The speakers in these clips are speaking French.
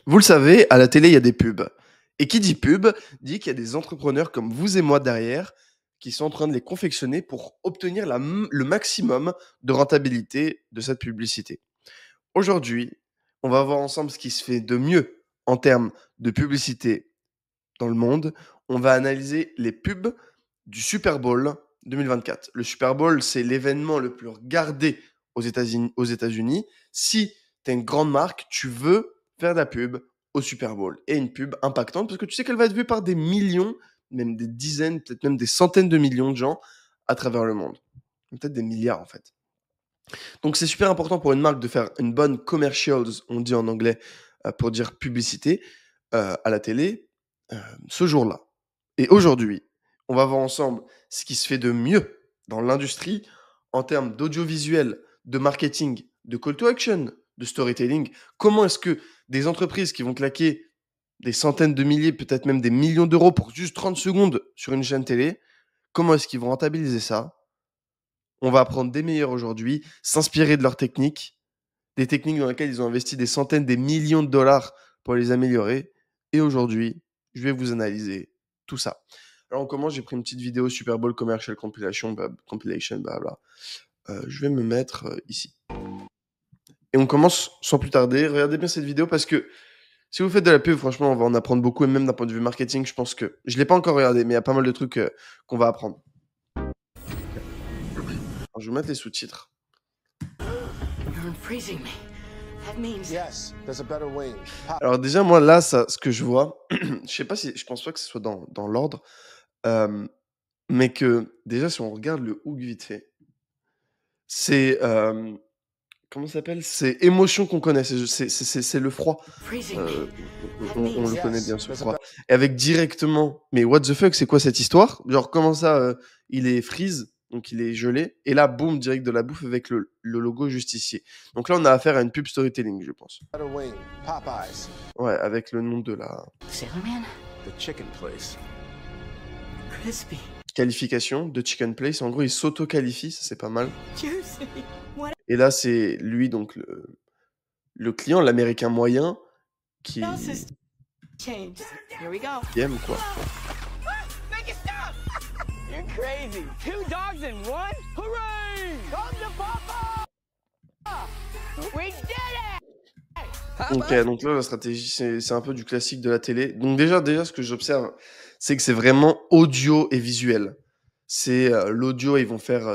Vous le savez, à la télé, il y a des pubs. Et qui dit pub, dit qu'il y a des entrepreneurs comme vous et moi derrière qui sont en train de les confectionner pour obtenir le maximum de rentabilité de cette publicité. Aujourd'hui, on va voir ensemble ce qui se fait de mieux en termes de publicité dans le monde. On va analyser les pubs du Super Bowl 2024. Le Super Bowl, c'est l'événement le plus regardé aux États-Unis. Si tu es une grande marque, tu veux faire de la pub au Super Bowl et une pub impactante parce que tu sais qu'elle va être vue par des millions, même des dizaines, peut-être même des centaines de millions de gens à travers le monde. Peut-être des milliards en fait. Donc c'est super important pour une marque de faire une bonne commercials, on dit en anglais, pour dire publicité, à la télé, heu, ce jour-là. Et aujourd'hui, on va voir ensemble ce qui se fait de mieux dans l'industrie en termes d'audiovisuel, de marketing, de call to action, de storytelling. Comment est-ce que des entreprises qui vont claquer des centaines de milliers, peut-être même des millions d'euros pour juste 30 secondes sur une chaîne télé, comment est-ce qu'ils vont rentabiliser ça? On va apprendre des meilleurs aujourd'hui, s'inspirer de leurs techniques, des techniques dans lesquelles ils ont investi des centaines, des millions de dollars pour les améliorer. Et aujourd'hui, je vais vous analyser tout ça. Alors on commence, j'ai pris une petite vidéo Super Bowl Commercial Compilation, blabla. Je vais me mettre ici. Et on commence sans plus tarder. Regardez bien cette vidéo parce que si vous faites de la pub, franchement, on va en apprendre beaucoup. Et même d'un point de vue marketing, je pense que... Je ne l'ai pas encore regardé, mais il y a pas mal de trucs qu'on va apprendre. Alors, je vais vous mettre les sous-titres. You're freezing me. That means Yes, there's a better way. Alors déjà, moi, là, ça, ce que je vois, je sais pas si, je pense pas que ce soit dans l'ordre, mais que déjà, si on regarde le hook vite fait, c'est comment ça s'appelle? C'est émotion qu'on connaît, c'est le froid. freezing me. Euh, on, That on le means connaît Yes, bien ce there's a froid. Et avec directement, mais what the fuck, c'est quoi cette histoire? Genre comment ça, il est freeze, donc il est gelé, et là, boum, direct de la bouffe avec le logo justicier. Donc là, on a affaire à une pub storytelling, je pense. better way. Popeyes, Ouais, avec le nom de la Sailorman, the chicken place. crispy, qualification de Chicken Place. En gros, il s'auto-qualifie, ça c'est pas mal. juicy. What Et là, c'est lui, donc le client, l'américain moyen, qui, else has changed? Here we go. qui aime, quoi. Make it stop! You're crazy. 2 dogs in one? Hooray! Come to Papa! We did it! Ok, donc là, la stratégie, c'est un peu du classique de la télé. Donc déjà ce que j'observe, c'est que c'est vraiment audio et visuel. C'est l'audio, ils vont faire...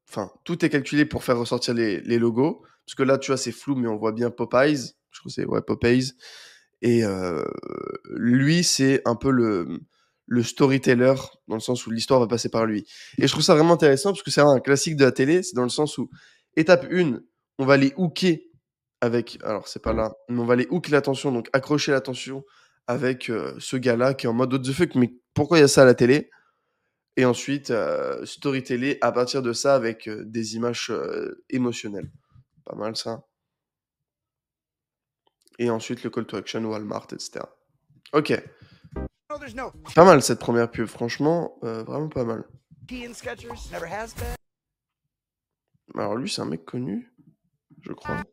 Enfin, tout est calculé pour faire ressortir les logos. Parce que là, tu vois, c'est flou, mais on voit bien Popeyes. Je crois que c'est, ouais, Popeyes. Et lui, c'est un peu le storyteller, dans le sens où l'histoire va passer par lui. Et je trouve ça vraiment intéressant, parce que c'est un classique de la télé, c'est dans le sens où, étape 1, on va les hooker avec... Alors, c'est pas là, mais on va les hook l'attention, donc accrocher l'attention avec ce gars-là qui est en mode what the fuck, mais pourquoi il y a ça à la télé? Et ensuite, storyteller à partir de ça avec des images émotionnelles. Pas mal ça. Et ensuite, le call to action, Walmart, etc. Ok. No, there's no Pas mal cette première pub, franchement, vraiment pas mal. tea in Skechers. Never has been. Alors lui, c'est un mec connu, je crois.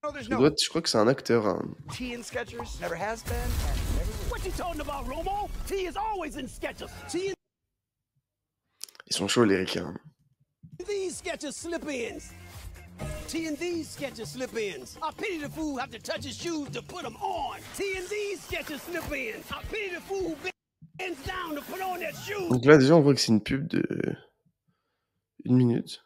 No, there's Ça doit no être, je crois que c'est un acteur. Hein. tea in Skechers. Never has been. What you talking about, Romo? Tea is always in Skechers. Tea Ils sont chauds, les ricains. in these Skechers slip-ins. Tea in these Skechers slip-ins. I pity the fool have to touch his shoes to put them on. Tea in these Skechers slip-ins. I pity the fool bends down to put on their shoes. Donc là, déjà, on voit que c'est une pub de 1 minute.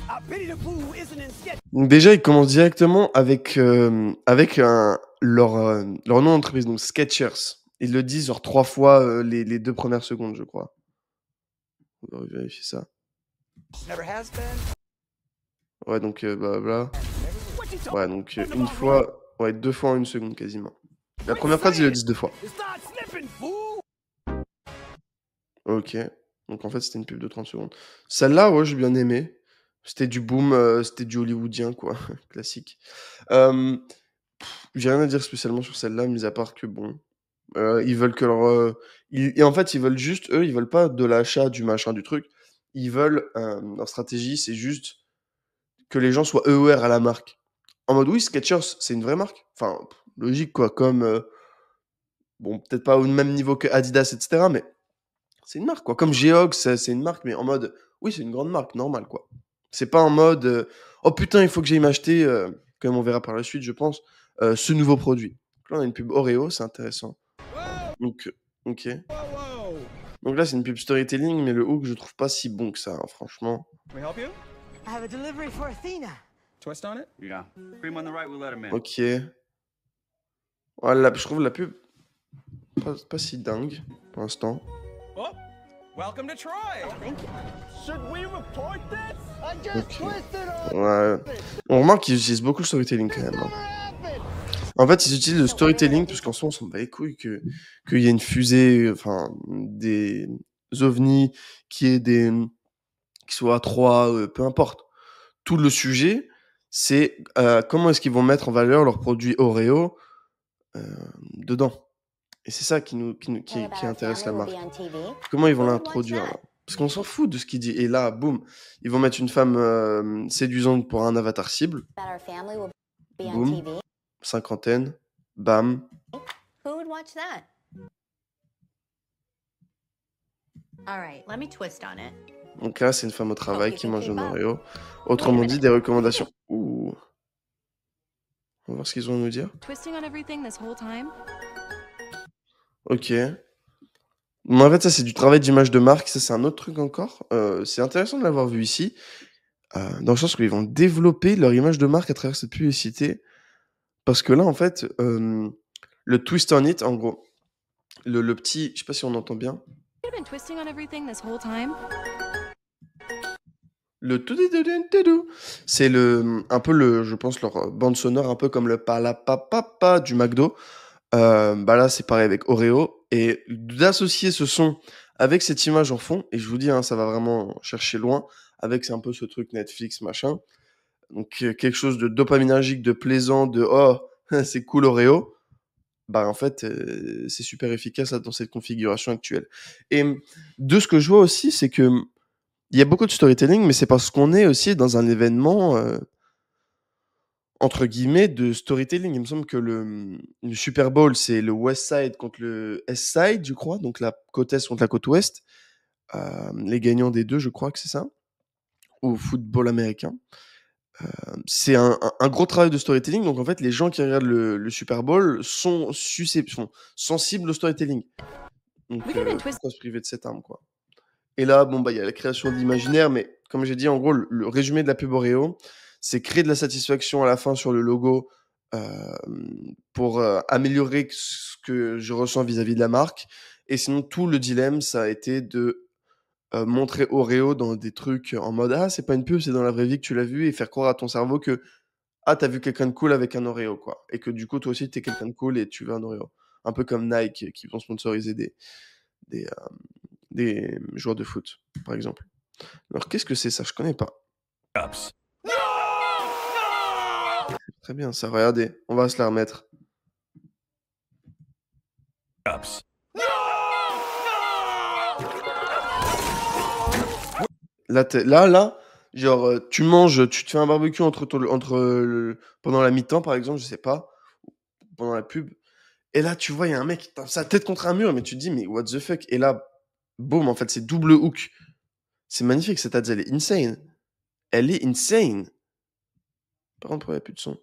I pity the fool who isn't in Skechers. Donc déjà, ils commencent directement avec, leur nom d'entreprise, donc Skechers. Ils le disent genre 3 fois les 2 premières secondes, je crois. On va vérifier ça. Never has been. Ouais, donc blablabla. What you talking Ouais, donc about, une Romo? fois... Ouais, 2 fois en 1 seconde, quasiment. La première phrase, ils le disent 2 fois. Start slipping, fool. Ok. Donc en fait, c'était une pub de 30 secondes. Celle-là, ouais, j'ai bien aimé. C'était du boom, c'était du hollywoodien, quoi. Classique. J'ai rien à dire spécialement sur celle-là, mis à part que bon, ils veulent que leur... et en fait, ils veulent juste, eux, ils veulent pas de l'achat, du machin, du truc. Ils veulent, leur stratégie, c'est juste que les gens soient aware à la marque. En mode, oui, Skechers, c'est une vraie marque. Enfin, logique, quoi. Comme, bon, peut-être pas au même niveau que Adidas, etc., mais c'est une marque, quoi. Comme Geox, c'est une marque, mais en mode, oui, c'est une grande marque, normal, quoi. C'est pas en mode, oh putain, il faut que j'aille m'acheter, comme on verra par la suite, je pense, ce nouveau produit. Donc là, on a une pub Oreo, c'est intéressant. Donc, ok. Donc là, c'est une pub storytelling, mais le hook, je trouve pas si bon que ça, hein, franchement. Can we help you? I have a delivery for Athena. Twist on it? Yeah. Cream on the right, we'll let him in. Ok. Voilà, je trouve la pub pas si dingue pour l'instant. Oh, welcome to Troy. Thank you. Should we report this? I just Ok. twisted on Ouais. On remarque qu'ils utilisent beaucoup le storytelling quand même, hein. En fait, ils utilisent le storytelling parce qu'en soi, on s'en bat les couilles qu'il y ait une fusée, enfin, des ovnis, qui soient à 3, peu importe. Tout le sujet, c'est comment est-ce qu'ils vont mettre en valeur leurs produits Oreo dedans. Et c'est ça qui intéresse la marque. Comment ils vont l'introduire là. Parce qu'on s'en fout de ce qu'il dit. Et là, boum, ils vont mettre une femme séduisante pour un avatar cible. Boum. Cinquantaine. Bam. Who would watch that? All right, let me twist on it. Donc là, c'est une femme au travail qui mange un Oreo. Autrement dit, des recommandations. Ouh. On va voir ce qu'ils ont à nous dire. Twisting on everything this whole time? Ok. Mais en fait, ça, c'est du travail d'image de marque. Ça, c'est un autre truc encore. C'est intéressant de l'avoir vu ici. Dans le sens où ils vont développer leur image de marque à travers cette publicité. Parce que là, en fait, le twist on it, en gros, le petit... Je sais pas si on entend bien. You've been twisting on everything this whole time? Le tout-di-du-du-du-du. C'est un peu je pense, leur bande sonore, un peu comme le palapapapa du McDo. Bah là, c'est pareil avec Oreo. Et d'associer ce son avec cette image en fond, et je vous dis, hein, ça va vraiment chercher loin, avec c'est un peu ce truc Netflix, machin. Donc, quelque chose de dopaminergique, de plaisant, de oh, c'est cool Oreo. Bah, en fait, c'est super efficace là, dans cette configuration actuelle. Et de ce que je vois aussi, c'est que il y a beaucoup de storytelling, mais c'est parce qu'on est aussi dans un événement, entre guillemets, de storytelling. Il me semble que le Super Bowl, c'est le West Side contre le East Side, je crois. Donc la côte Est contre la côte Ouest. Les gagnants des deux, je crois que c'est ça. Au football américain. C'est un gros travail de storytelling. Donc en fait, les gens qui regardent le Super Bowl sont sensibles au storytelling. Donc pourquoi se priver de cette arme, quoi. Et là, bon, bah, il y a la création de l'imaginaire, mais comme j'ai dit, en gros, le résumé de la pub Oreo, c'est créer de la satisfaction à la fin sur le logo pour améliorer ce que je ressens vis-à-vis de la marque. Et sinon, tout le dilemme, ça a été de montrer Oreo dans des trucs en mode « Ah, c'est pas une pub, c'est dans la vraie vie que tu l'as vu » et faire croire à ton cerveau que « Ah, t'as vu quelqu'un de cool avec un Oreo, quoi. » Et que du coup, toi aussi, t'es quelqu'un de cool et tu veux un Oreo. Un peu comme Nike qui vont sponsoriser des joueurs de foot, par exemple. Alors, qu'est-ce que c'est ça? Je connais pas. Très bien, ça. Regardez, on va se la remettre. Là, genre, tu manges, tu te fais un barbecue pendant la mi-temps, par exemple, je sais pas, pendant la pub. Et là, tu vois, il y a un mec qui tape sa tête contre un mur, mais tu te dis, mais what the fuck? Et là, boum, en fait, c'est double hook. C'est magnifique, cette ad, elle est insane. Elle est insane. Par contre, il n'y a plus de son.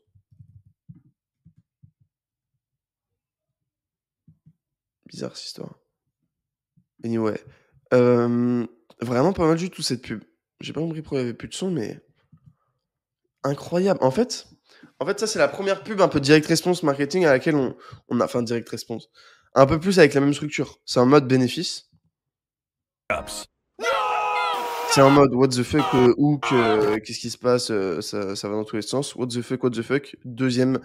Bizarre, cette histoire. Anyway. Vraiment pas mal du tout, cette pub. J'ai pas compris pourquoi il n'y avait plus de son, mais... Incroyable. En fait, ça, c'est la première pub un peu direct response marketing à laquelle on a... Enfin, direct response. Un peu plus avec la même structure. C'est en mode bénéfice. C'est en mode what the fuck, hook, qu'est-ce qui se passe, ça va dans tous les sens. What the fuck. Deuxième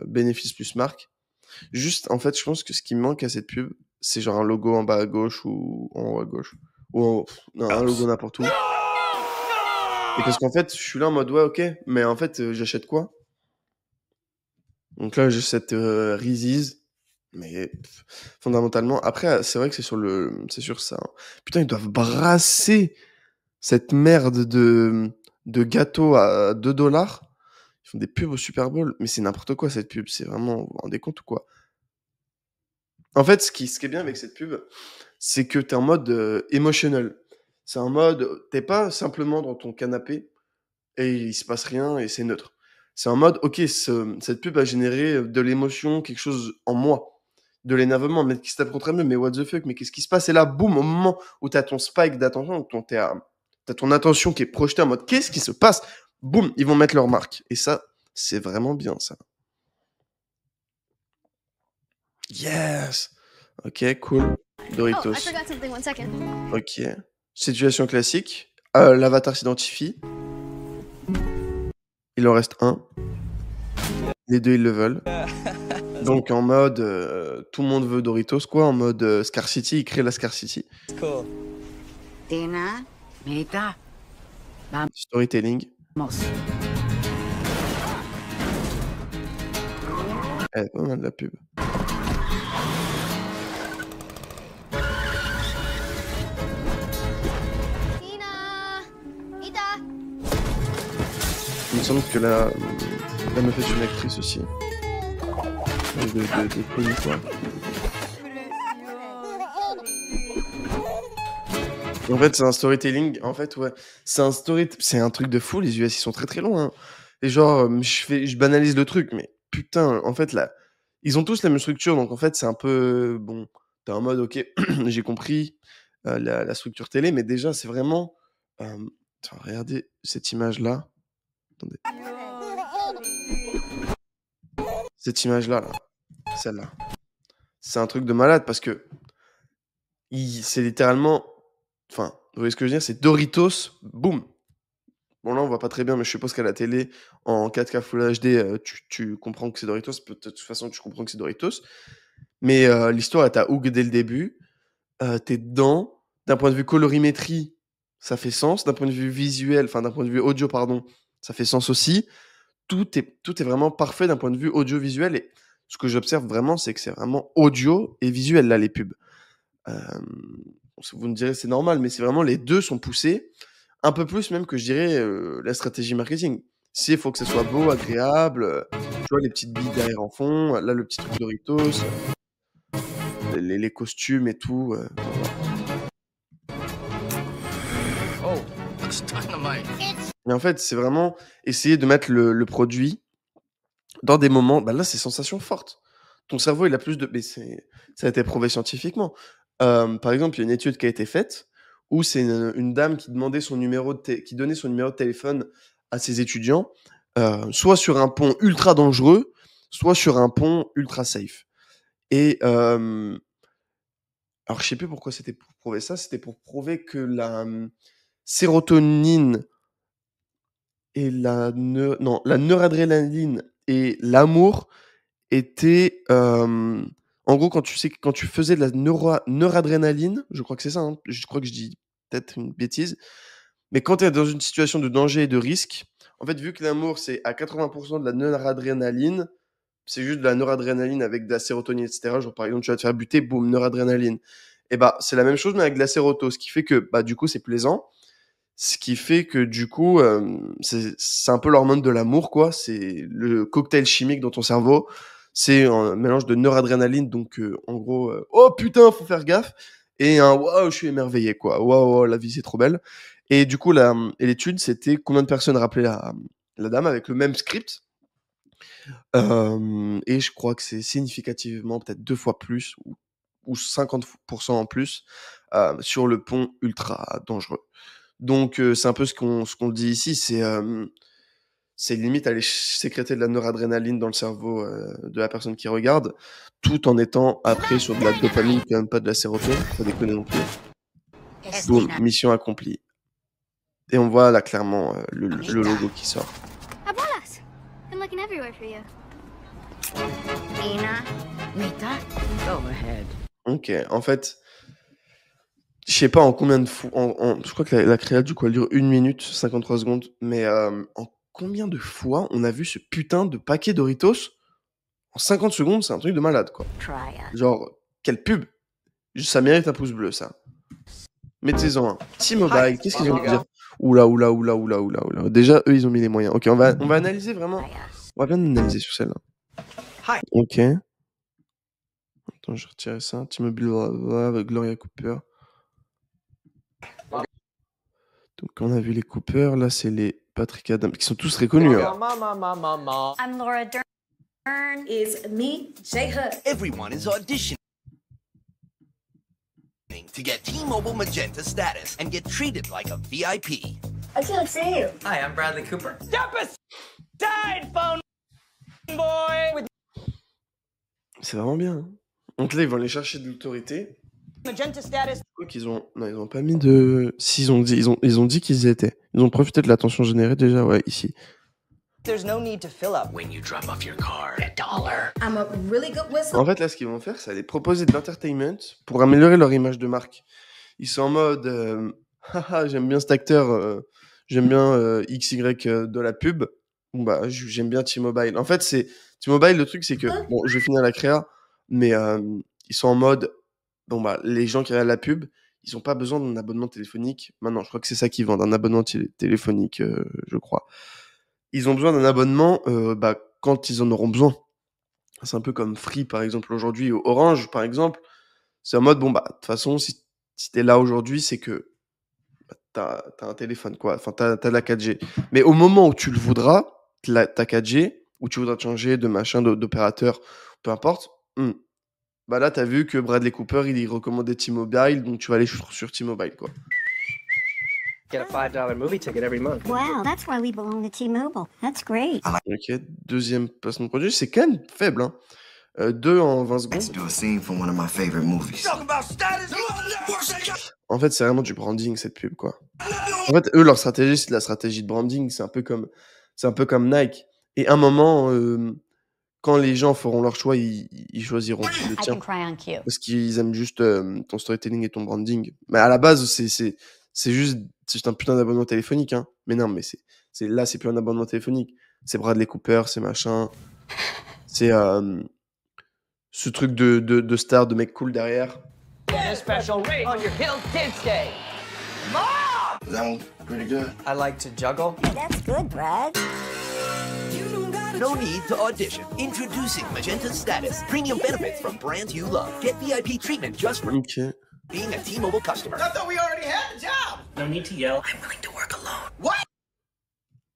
bénéfice plus marque. Juste, en fait, je pense que ce qui manque à cette pub, c'est genre un logo en bas à gauche ou en haut à gauche. Ou un logo n'importe où. Et parce qu'en fait, je suis là en mode ouais, ok, mais en fait, j'achète quoi? Donc là, j'achète Reese's. Mais fondamentalement, après, c'est vrai que c'est sur ça. Hein. Putain, ils doivent brasser cette merde de gâteau à $2. Ils font des pubs au Super Bowl, mais c'est n'importe quoi cette pub. C'est vraiment, vous vous rendez compte ou quoi? En fait, ce qui est bien avec cette pub, c'est que tu es en mode emotional. C'est en mode, t'es pas simplement dans ton canapé et il se passe rien et c'est neutre. C'est en mode, ok, cette pub a généré de l'émotion, quelque chose en moi, de l'énervement, mais qui se tape contre elle-même, mais what the fuck, mais qu'est-ce qui se passe? Et là, boum, au moment où t'as ton spike d'attention, t'as ton attention qui est projetée en mode, qu'est-ce qui se passe? Boum, ils vont mettre leur marque. Et ça, c'est vraiment bien, ça. Yes! Ok, cool. Doritos. something, 1 second. Ok. Situation classique. L'avatar s'identifie. Il en reste un. Les deux, ils le veulent. Donc, en mode, tout le monde veut Doritos, quoi. En mode scarcity, il crée la scarcity. Cool. Tina, Mita, Storytelling. vamos. Pas mal de la pub. Tina! Ita! Il me semble que la meuf est une actrice aussi. De connu, quoi. En fait, c'est un storytelling. En fait, ouais. C'est un truc de fou. Les US, ils sont très très longs. Hein. Et genre, je banalise le truc, mais putain, en fait, là, ils ont tous la même structure. Donc, en fait, c'est un peu. Bon, t'es en mode, ok, j'ai compris la structure télé, mais déjà, c'est vraiment. Attends, regardez cette image-là. Attendez. Cette image-là, là. Celle-là. C'est un truc de malade parce que c'est littéralement. Enfin, vous voyez ce que je veux dire? C'est Doritos, boum. Bon, là, on voit pas très bien, mais je suppose qu'à la télé, en 4K Full HD, tu comprends que c'est Doritos. Peut-être de toute façon, tu comprends que c'est Doritos. Mais l'histoire, elle t'a hook dès le début. T'es dedans. D'un point de vue colorimétrie, ça fait sens. D'un point de vue visuel, enfin, d'un point de vue audio, pardon, ça fait sens aussi. Tout est vraiment parfait d'un point de vue audiovisuel. Et ce que j'observe vraiment, c'est que c'est vraiment audio et visuel, là, les pubs. Vous me direz, c'est normal, mais c'est vraiment les deux sont poussés. Un peu plus même que je dirais la stratégie marketing. Il faut que ce soit beau, agréable. Tu vois, les petites billes derrière en fond. Là, le petit truc Doritos. Les costumes et tout. Oh, it's dynamite. Mais en fait, c'est vraiment essayer de mettre le produit dans des moments. Bah là, c'est sensations fortes. Ton cerveau, il a plus de. Mais ça a été prouvé scientifiquement. Par exemple, il y a une étude qui a été faite où c'est une dame qui donnait son numéro de téléphone à ses étudiants, soit sur un pont ultra dangereux, soit sur un pont ultra safe. Et alors, je sais plus pourquoi c'était pour prouver ça. C'était pour prouver que la sérotonine et la noradrénaline et l'amour étaient en gros, quand tu faisais de la noradrénaline, je crois que c'est ça, hein, je crois que je dis peut-être une bêtise, mais quand tu es dans une situation de danger et de risque, en fait, vu que l'amour, c'est à 80% de la noradrénaline, c'est juste de la noradrénaline avec de la sérotonine, etc. Genre, par exemple, tu vas te faire buter, boum, noradrénaline. Et bah, c'est la même chose, mais avec de la séroto, ce qui fait que, bah, du coup, c'est plaisant. Ce qui fait que, du coup, c'est un peu l'hormone de l'amour, quoi. C'est le cocktail chimique dans ton cerveau. C'est un mélange de noradrénaline, donc en gros, oh putain, faut faire gaffe, et un waouh, je suis émerveillé, quoi. Waouh, la vie c'est trop belle. Et du coup, l'étude, c'était combien de personnes rappelaient la dame avec le même script. Et je crois que c'est significativement peut-être 2 fois plus ou 50% en plus sur le pont ultra dangereux. Donc c'est un peu ce qu'on dit ici, c'est limite aller sécréter de la noradrénaline dans le cerveau de la personne qui regarde, tout en étant après sur de la dopamine, quand même pas de la sérotonine, faut pas déconner non plus. Boum, mission accomplie. Et on voit là clairement le logo qui sort. Abuelas! I'm looking everywhere for you. Tina, Mita, go ahead. Ok, en fait, je sais pas en combien de fois, je crois que la créa du coup elle dure 1 minute 53 secondes, mais en combien de fois on a vu ce putain de paquet Doritos en 50 secondes, c'est un truc de malade, quoi. Try it. Genre, quelle pub! Ça mérite un pouce bleu, ça. Mettez-en un. T-Mobile, qu'est-ce qu'ils ont à dire? Oula, oula, oula, oula, oula, oula. Déjà, eux, ils ont mis les moyens. Ok, on va analyser vraiment. On va bien analyser sur celle-là. Ok. Attends, je retire ça. T-Mobile, avec Gloria Cooper. Donc, on a vu les Cooper. Là, c'est les Patrick Adams, qui sont tous très connus. Hein. I'm Laura Dern. Is me, J-Hood. Everyone is auditioning to get T-Mobile Magenta status and get treated like a VIP. I can't see you. Hi, I'm Bradley Cooper. Step aside, phone boy. C'est vraiment bien. Hein. Donc là, ils vont aller chercher de l'autorité. Magenta status. Donc, ils ont pas mis de. Si, ils ont dit qu'ils y étaient. Ils ont profité de l'attention générée déjà, ouais, ici. There's no need to fill up when you drop off your car. $1. I'm a really good whistle. En fait, là, ce qu'ils vont faire, c'est aller proposer de l'entertainment pour améliorer leur image de marque. Ils sont en mode haha, j'aime bien cet acteur, j'aime bien XY de la pub. Bon, bah, j'aime bien T-Mobile. En fait, c'est T-Mobile, le truc, c'est que bon, je vais finir la créa, mais ils sont en mode bon, bah, les gens qui regardent la pub, ils n'ont pas besoin d'un abonnement téléphonique. Maintenant, je crois que c'est ça qu'ils vendent, un abonnement téléphonique, je crois. Ils ont besoin d'un abonnement bah, quand ils en auront besoin. C'est un peu comme Free, par exemple, aujourd'hui, ou Orange, par exemple. C'est en mode, bon, bah, de toute façon, si t'es là aujourd'hui, c'est que bah, t'as un téléphone, quoi. Enfin, t'as de la 4G. Mais au moment où tu le voudras, ta 4G, où tu voudras changer de machin, d'opérateur, peu importe, bah là, t'as vu que Bradley Cooper, il recommandait T-Mobile, donc tu vas aller sur T-Mobile, quoi. Get a $5 movie ticket every month. Wow, that's why we belong to T-Mobile. That's great. Ok, deuxième placement de produit, c'est quand même faible, hein. 2 en 20 secondes. Do a scene from one of my favorite movies. Talk about status. En fait, c'est vraiment du branding, cette pub, quoi. En fait, eux, leur stratégie, c'est de la stratégie de branding. C'est un peu comme Nike. Et à un moment, quand les gens feront leur choix, ils choisiront le I tien. can cry on cue. Parce qu'ils aiment juste ton storytelling et ton branding. Mais à la base, c'est juste un putain d'abonnement téléphonique, hein. Mais non, mais c'est plus un abonnement téléphonique. C'est Bradley Cooper, c'est machin. C'est ce truc de star, de mec cool derrière. Special rate on your Hill Kids Day. That one pretty good. I like to juggle. That's good, Brad. No need to audition. Introducing Magenta Status. Premium benefits from brands you love. Get VIP treatment just for Ok. being a T-Mobile customer. I thought we already had the job. No need to yell. I'm willing to work alone. What?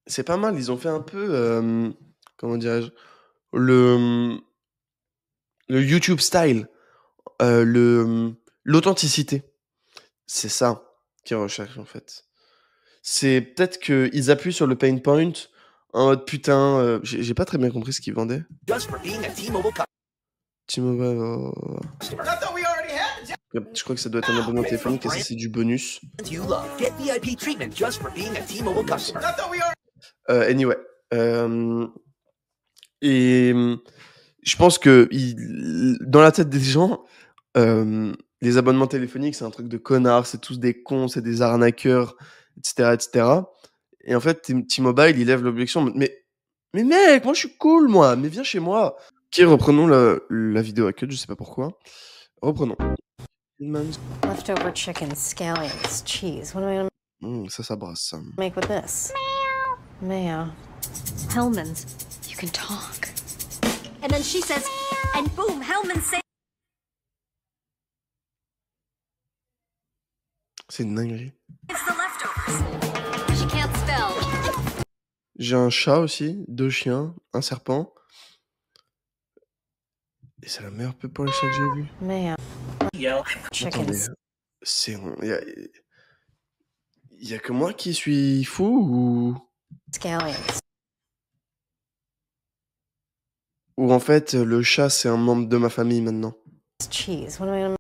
C'est pas mal, ils ont fait un peu, comment dirais-je, le YouTube style, l'authenticité. C'est ça qu'ils recherchent, en fait. C'est peut-être qu'ils appuient sur le pain point en mode putain, j'ai pas très bien compris ce qu'ils vendaient. Just for being a T-Mobile T-Mobile, customer. I thought we already had the je crois que ça doit être un abonnement téléphonique et ça, c'est du bonus. job you love. Get VIP treatment just for being a T-Mobile customer. I thought we already Anyway. Et je pense que dans la tête des gens, les abonnements téléphoniques, c'est un truc de connards, c'est tous des cons, c'est des arnaqueurs, etc., etc. Et en fait, T-Mobile, il lève l'objection. Mais mec, moi je suis cool, moi. Mais viens chez moi. Ok, reprenons la vidéo à cut, je sais pas pourquoi. Reprenons. Leftover chicken, scallions, cheese. What am I gonna Ça brasse, ça. make with this? Mayo. Hellman's. You can talk. And then she says, and boom, Hellman saves. C'est une dinguerie. the leftovers. She can't spell. J'ai un chat aussi, 2 chiens, un serpent. Et c'est la meilleure pub pour les chats que j'ai vue. Mayo. Yell. Chicken. Attendez, il y a que moi qui suis fou ou Scallions. en fait le chat c'est un membre de ma famille maintenant. Cheese. What am I gonna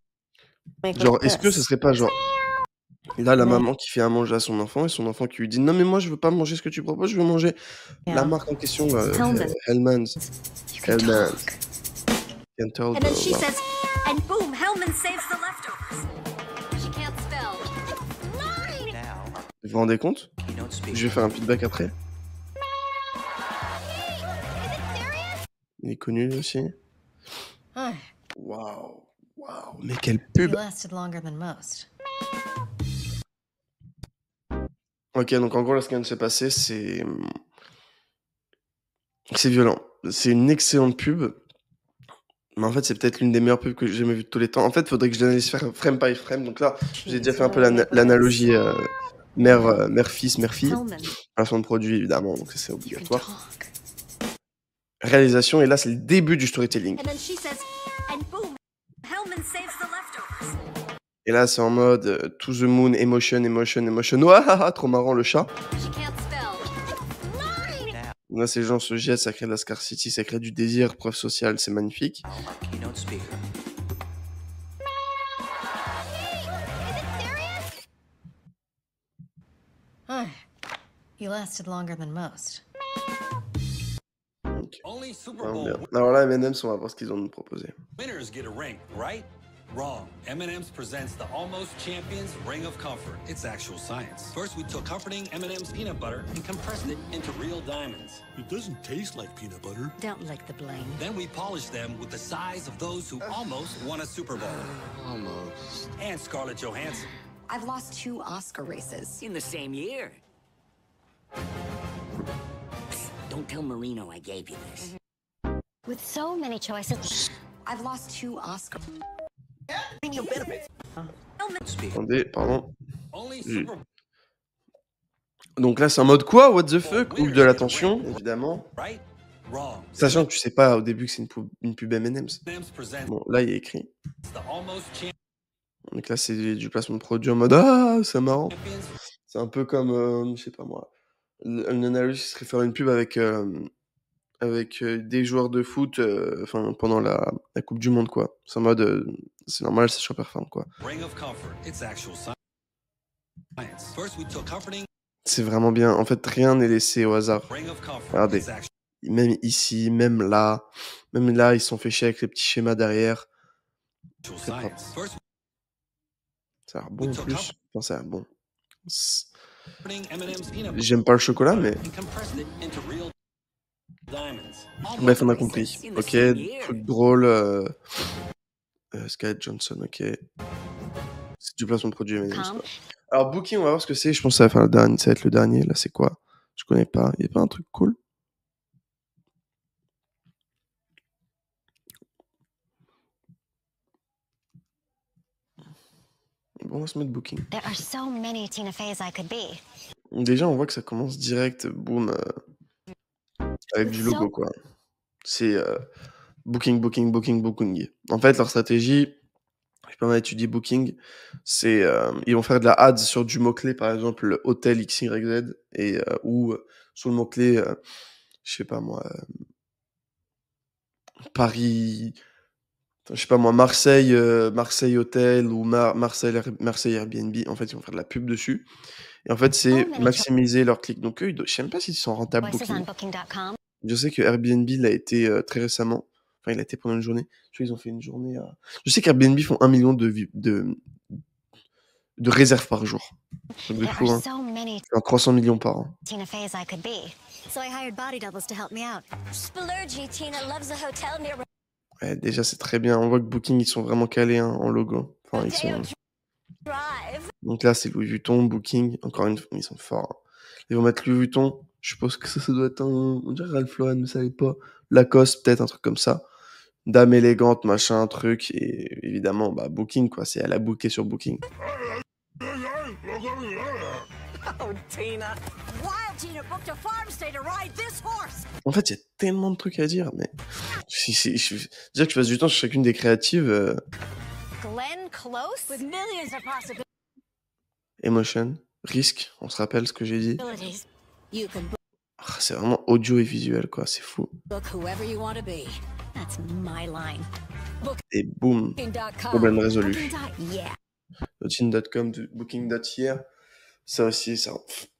make with Genre est-ce que this? ce serait pas genre là la maman qui fait à manger à son enfant et son enfant qui lui dit non mais moi je veux pas manger ce que tu proposes, je veux manger la marque en question Hellmann's. Hellmann's. You can Hellmann's. talk. Can't tell, And then she bro. says, and boom, Hellman saves the leftovers. She can't spell. Vous vous rendez compte? Je vais faire un feedback après. Il est connu lui aussi. Hi. Waouh, mais quelle You pub! lasted longer than most. Ok, donc en gros, là, ce qui vient de se passer, c'est violent. C'est une excellente pub, mais en fait, c'est peut-être l'une des meilleures pubs que j'ai jamais vues de tous les temps. En fait, il faudrait que je l'analyse frame by frame. Donc là, j'ai déjà fait un peu l'analogie mère-fils, mère-fille. Hellman, Placement de produit, évidemment, donc ça, c'est you can obligatoire. talk. Réalisation, et là, c'est le début du storytelling. And then she says, and boom, Hellman saves the leftovers. Et là, c'est en mode to the moon, emotion, emotion, emotion. Ouah, trop marrant le chat. She can't spell. Là, ces gens se jettent, ça crée de la scarcity, ça crée du désir, preuve sociale, c'est magnifique. Keynote speaker. Hi. You lasted longer than most. Ok, Only Super vraiment Bowl bien. Alors là, M&M's, on va voir ce qu'ils ont à nous proposer. winners get a ring, right? Wrong. M&M's presents the Almost Champions Ring of Comfort. It's actual science. First, we took comforting M&M's peanut butter and compressed it into real diamonds. It doesn't taste like peanut butter. Don't lick the blame. Then we polished them with the size of those who almost won a Super Bowl. Almost. And Scarlett Johansson. I've lost 2 Oscar races. In the same year. Don't tell Marino I gave you this. With so many choices. I've lost 2 Oscar. Attendez, pardon. Only Super Donc là, c'est en mode quoi? What the Bowl fuck? Ou winners de get a l'attention, ring, évidemment. right? Wrong. Sachant que tu sais pas au début que c'est une pub M&M's. M&M's presents Bon, là, il y a écrit. the Almost Donc là, c'est du placement de produit en mode ah, c'est marrant. Champions. C'est un peu comme, je sais pas moi, une analogie serait faire une pub avec des joueurs de foot, enfin pendant la Coupe du Monde quoi. C'est en mode, c'est normal, c'est super performant quoi. Ring of Comfort. It's actual science. First, we took comforting C'est vraiment bien. En fait, rien n'est laissé au hasard. Ring of Comfort. Regardez. It's actual Même ici, même là, ils se sont fait chier avec les petits schémas derrière. science. First, Ça a l'air bon en plus. Enfin, ça a l'air bon. putting M&M's peanut butter J'aime pas le chocolat, mais and compressed it into real diamonds. bref, on a compris. Ok, truc drôle. Scarlett Johansson, ok. C'est du placement de produit M&M's, quoi. Alors, Booking, on va voir ce que c'est. Je pense que ça va être le dernier. Là, c'est quoi? Je connais pas. Il y a pas un truc cool? Bon, on va se mettre Booking. There are so many Tina Feys I could be. Déjà, on voit que ça commence direct, boum, avec du logo, quoi. C'est Booking, Booking, Booking, Booking. En fait, leur stratégie, j'ai pas mal étudié Booking, c'est ils vont faire de la ads sur du mot-clé, par exemple, hôtel XYZ, et ou sur le mot-clé, je sais pas moi, Paris, je sais pas moi, Marseille, Marseille hôtel ou Marseille Airbnb. En fait, ils vont faire de la pub dessus. Et en fait, c'est maximiser leurs clics. Donc eux, je sais même pas s'ils sont rentables Voices on Booking. booking.com. Je sais que Airbnb l'a été très récemment. Enfin, il a été pendant une journée. Je sais qu'ils ont fait une journée à... Je sais qu'Airbnb font 1 million de réserves par jour. C'est de There fou, are hein. so many C'est 300 millions par an. Tina Feys I could be. So I hired body doubles to help me out. Splurgy Tina loves a hotel near Ouais, déjà, c'est très bien. On voit que Booking, ils sont vraiment calés hein, en logo. Enfin, ils sont... Drive. Donc là, c'est Louis Vuitton, Booking. Encore une fois, ils sont forts, hein. Ils vont mettre Louis Vuitton. Je suppose que ça doit être un... On dirait Ralph Lauren, mais ça l'est pas. Lacoste, peut-être, un truc comme ça. Dame élégante, machin, truc. Et évidemment, bah, Booking, quoi. C'est à la booker sur Booking. Oh, Tina. Wild Tina booked a farm stay to ride this horse. En fait, il y a tellement de trucs à dire, mais... Déjà que je passe du temps sur chacune des créatives... Glenn Close? With millions of possibilities. Emotion, risque, on se rappelle ce que j'ai dit. You can Ah, c'est vraiment audio et visuel, quoi. C'est fou. book whoever you want to be. That's my line. Et boum, Booking.com. problème résolu. Yeah. Booking.com, Booking.here, ça aussi, ça...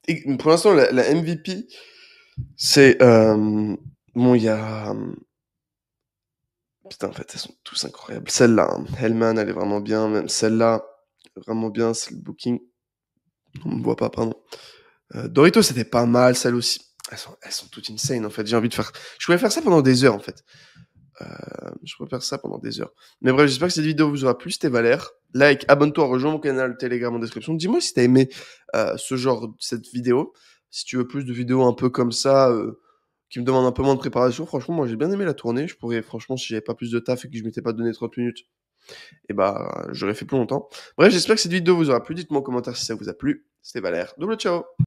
Et pour l'instant, la MVP, c'est... Bon, il y a... Putain, en fait, elles sont tous incroyables. Celle-là, hein, Hellman, elle est vraiment bien. Même celle-là, vraiment bien. C'est le Booking. On me voit pas, pardon. Doritos, c'était pas mal. Celle aussi. Elles sont toutes insane, en fait. J'ai envie de faire... Je pourrais faire ça pendant des heures, en fait. Je pourrais faire ça pendant des heures. Mais bref, j'espère que cette vidéo vous aura plu. C'était Valère. Like, abonne-toi, rejoins mon canal Telegram en description. Dis-moi si t'as aimé cette vidéo. Si tu veux plus de vidéos un peu comme ça, qui me demandent un peu moins de préparation. Franchement, moi, j'ai bien aimé la tournée. Je pourrais, franchement, si j'avais pas plus de taf et que je m'étais pas donné 30 minutes, et bah, j'aurais fait plus longtemps. Bref, j'espère que cette vidéo vous aura plu. Dites-moi en commentaire si ça vous a plu. C'était Valère. Double ciao!